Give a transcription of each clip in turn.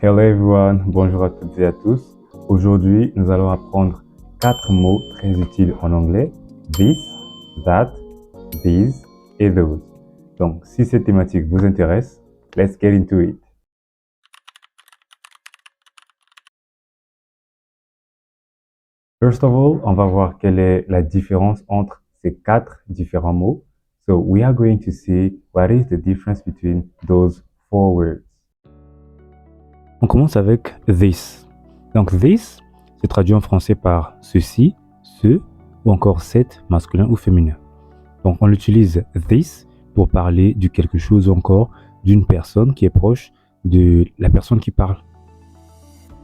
Hello everyone, bonjour à toutes et à tous. Aujourd'hui, nous allons apprendre 4 mots très utiles en anglais. This, that, these et those. Donc, si cette thématique vous intéresse, let's get into it. First of all, on va voir quelle est la différence entre ces 4 différents mots. So, we are going to see what is the difference between those 4 words. On commence avec this. Donc this se traduit en français par ceci, ce ou encore cette, masculin ou féminin. Donc on utilise this pour parler de quelque chose ou encore d'une personne qui est proche de la personne qui parle.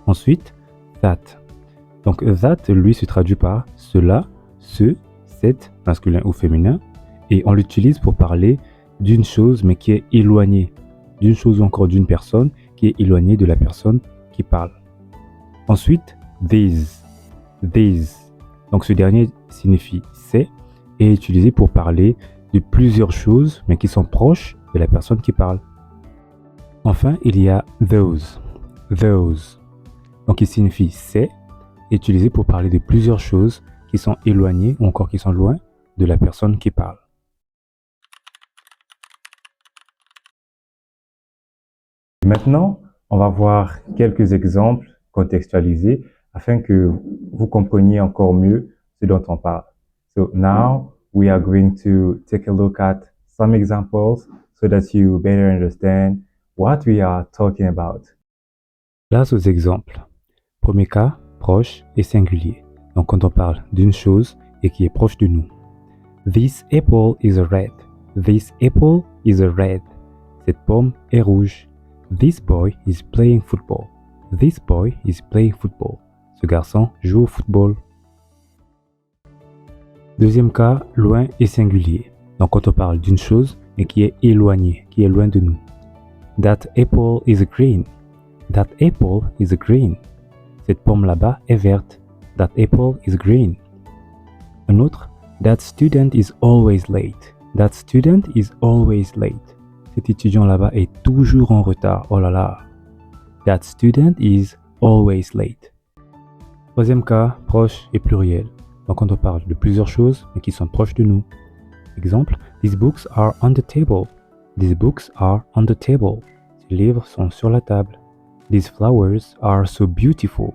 Ensuite, that. Donc that, lui, se traduit par cela, ce, cette, masculin ou féminin. Et on l'utilise pour parler d'une chose mais qui est éloignée. D'une chose ou encore d'une personne qui est éloignée de la personne qui parle. Ensuite, these. These. Donc ce dernier signifie c'est et est utilisé pour parler de plusieurs choses mais qui sont proches de la personne qui parle. Enfin, il y a those. Those. Donc il signifie c'est et est utilisé pour parler de plusieurs choses qui sont éloignées ou encore qui sont loin de la personne qui parle. Maintenant, on va voir quelques exemples contextualisés afin que vous compreniez encore mieux ce dont on parle. So now we are going to take a look at some examples so that you better understand what we are talking about. Place aux exemples. Premier cas, proche et singulier. Donc quand on parle d'une chose et qui est proche de nous. This apple is red. This apple is red. Cette pomme est rouge. This boy is playing football. This boy is playing football. Ce garçon joue au football. Deuxième cas, loin et singulier. Donc quand on parle d'une chose mais qui est éloignée, qui est loin de nous. That apple is green. That apple is green. Cette pomme là-bas est verte. That apple is green. Un autre, that student is always late. That student is always late. Cet étudiant là-bas est toujours en retard. Oh là là. That student is always late. Troisième cas, proche et pluriel. Donc quand on parle de plusieurs choses mais qui sont proches de nous. Exemple, these books are on the table. These books are on the table. Ces livres sont sur la table. These flowers are so beautiful.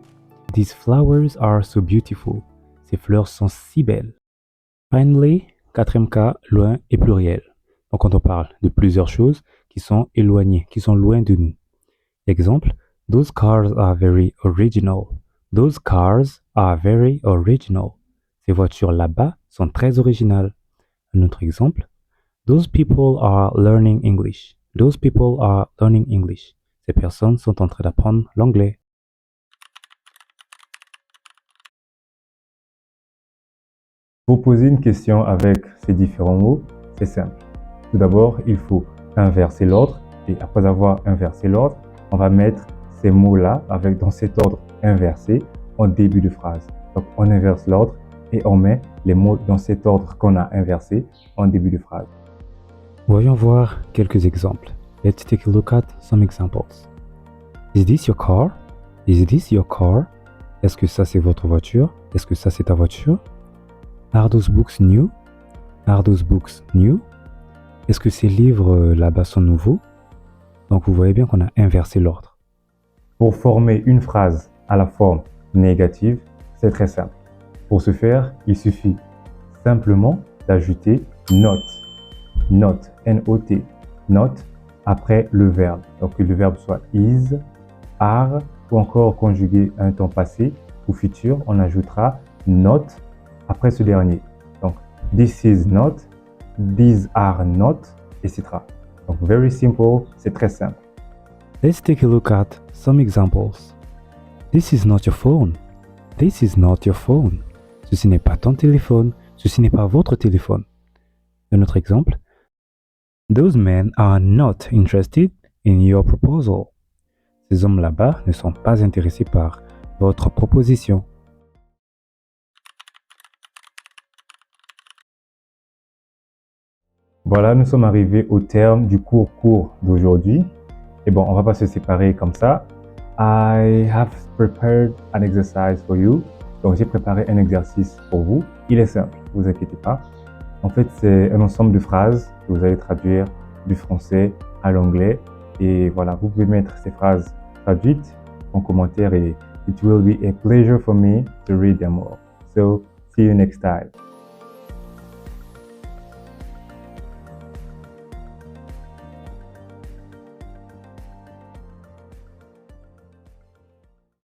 These flowers are so beautiful. Ces fleurs sont si belles. Finally, quatrième cas, loin et pluriel. Donc quand on parle de plusieurs choses qui sont éloignées, qui sont loin de nous. Exemple, those cars are very original. Those cars are very original. Ces voitures là-bas sont très originales. Un autre exemple, those people are learning English. Those people are learning English. Ces personnes sont en train d'apprendre l'anglais. Pour poser une question avec ces différents mots, c'est simple. Tout d'abord, il faut inverser l'ordre et après avoir inversé l'ordre, on va mettre ces mots-là dans cet ordre inversé en début de phrase. Donc, on inverse l'ordre et on met les mots dans cet ordre qu'on a inversé en début de phrase. Voyons voir quelques exemples. Let's take a look at some examples. Is this your car? Is this your car? Est-ce que ça c'est votre voiture? Est-ce que ça c'est ta voiture? Are those books new? Are those books new? Est-ce que ces livres là-bas sont nouveaux? Donc vous voyez bien qu'on a inversé l'ordre. Pour former une phrase à la forme négative, c'est très simple. Pour ce faire, il suffit simplement d'ajouter not. Not, N-O-T, not, après le verbe. Donc que le verbe soit is, are, ou encore conjugué à un temps passé ou futur, on ajoutera not après ce dernier. Donc, this is not, these are not, etc. Donc, very simple, c'est très simple. Let's take a look at some examples. This is not your phone. This is not your phone. Ceci n'est pas ton téléphone. Ceci n'est pas votre téléphone. Un autre exemple. Those men are not interested in your proposal. Ces hommes là-bas ne sont pas intéressés par votre proposition. Voilà, nous sommes arrivés au terme du cours d'aujourd'hui. Et bon, on va pas se séparer comme ça. I have prepared an exercise for you. Donc, j'ai préparé un exercice pour vous. Il est simple, ne vous inquiétez pas. En fait, c'est un ensemble de phrases que vous allez traduire du français à l'anglais. Et voilà, vous pouvez mettre ces phrases traduites en commentaire et it will be a pleasure for me to read them all. So, see you next time.